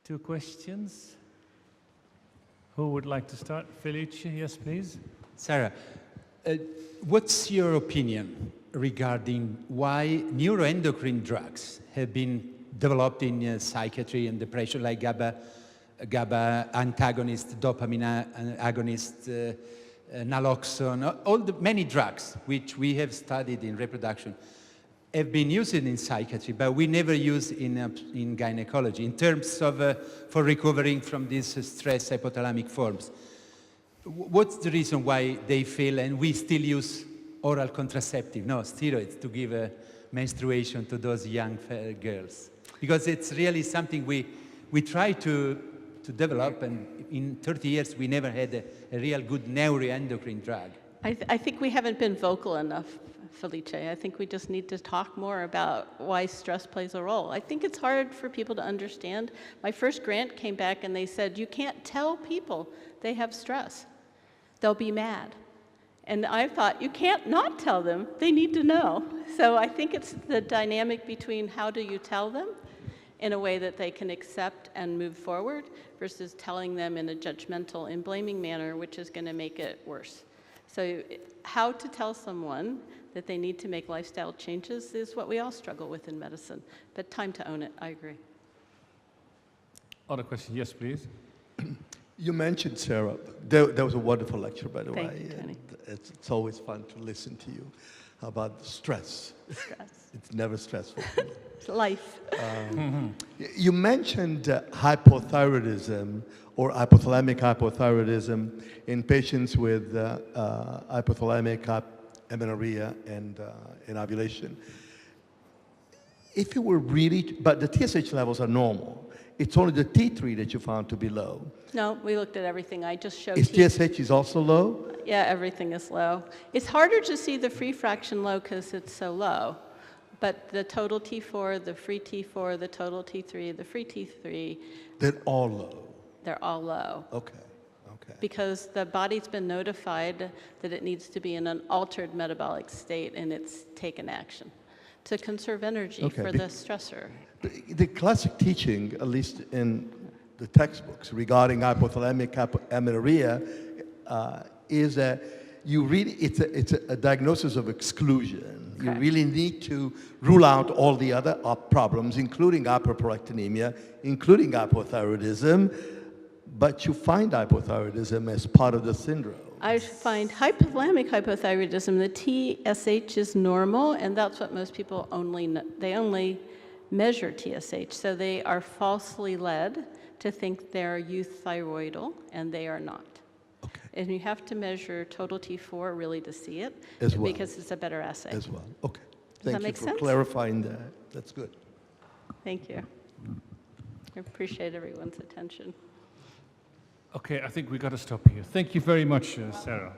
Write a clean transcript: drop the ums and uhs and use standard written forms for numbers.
Two questions. Who would like to start? Felice, yes, please. Sara, what's your opinion regarding why neuroendocrine drugs have been developed in psychiatry and depression, like GABA antagonist, dopamine agonist, naloxone, all the many drugs which we have studied in reproduction have been used in psychiatry, but we never use in gynecology in terms of for recovering from these stress hypothalamic forms. What's the reason why they fail and we still use oral contraceptive, no, steroids, to give menstruation to those young girls? Because it's really something we try to develop, and in 30 years we never had a real good neuroendocrine drug. I think we haven't been vocal enough, Felice. I think we just need to talk more about why stress plays a role. I think it's hard for people to understand. My first grant came back and they said, you can't tell people they have stress. They'll be mad. And I thought, you can't not tell them. They need to know. So I think it's the dynamic between how do you tell them in a way that they can accept and move forward versus telling them in a judgmental and blaming manner, which is going to make it worse. So how to tell someone that they need to make lifestyle changes is what we all struggle with in medicine. But time to own it, I agree. Other question, yes, please. You mentioned, Sara, that was a wonderful lecture, by the way. Thank you, Tony. It's always fun to listen to you about stress. Stress. It's never stressful. It's life. You mentioned hypothyroidism or hypothalamic hypothyroidism in patients with hypothalamic amenorrhea and in ovulation. If it were really, but the TSH levels are normal. It's only the T3 that you found to be low. No, we looked at everything. I just showed Is TSH is also low? Yeah, everything is low. It's harder to see the free fraction low because it's so low. But the total T4, the free T4, the total T3, the free T3. They're all low. They're all low. Okay, okay. Because the body's been notified that it needs to be in an altered metabolic state and it's taken action to conserve energy for the stressor. The classic teaching, at least in the textbooks regarding hypothalamic amenorrhea, is that you really, it's a diagnosis of exclusion. Correct. You really need to rule out all the other problems, including hyperprolactinemia, including hypothyroidism, but you find hypothyroidism as part of the syndrome. I find hypothalamic hypothyroidism, the TSH is normal, and that's what most people they only measure TSH, so they are falsely led to think they're euthyroidal, and they are not. Okay. And you have to measure total T4 really to see it, As well. because it's a better assay. As well, okay. Does that Thank you make for sense? clarifying that. That's good. Thank you. I appreciate everyone's attention. Okay, I think we got to stop here. Thank you very much, Sara.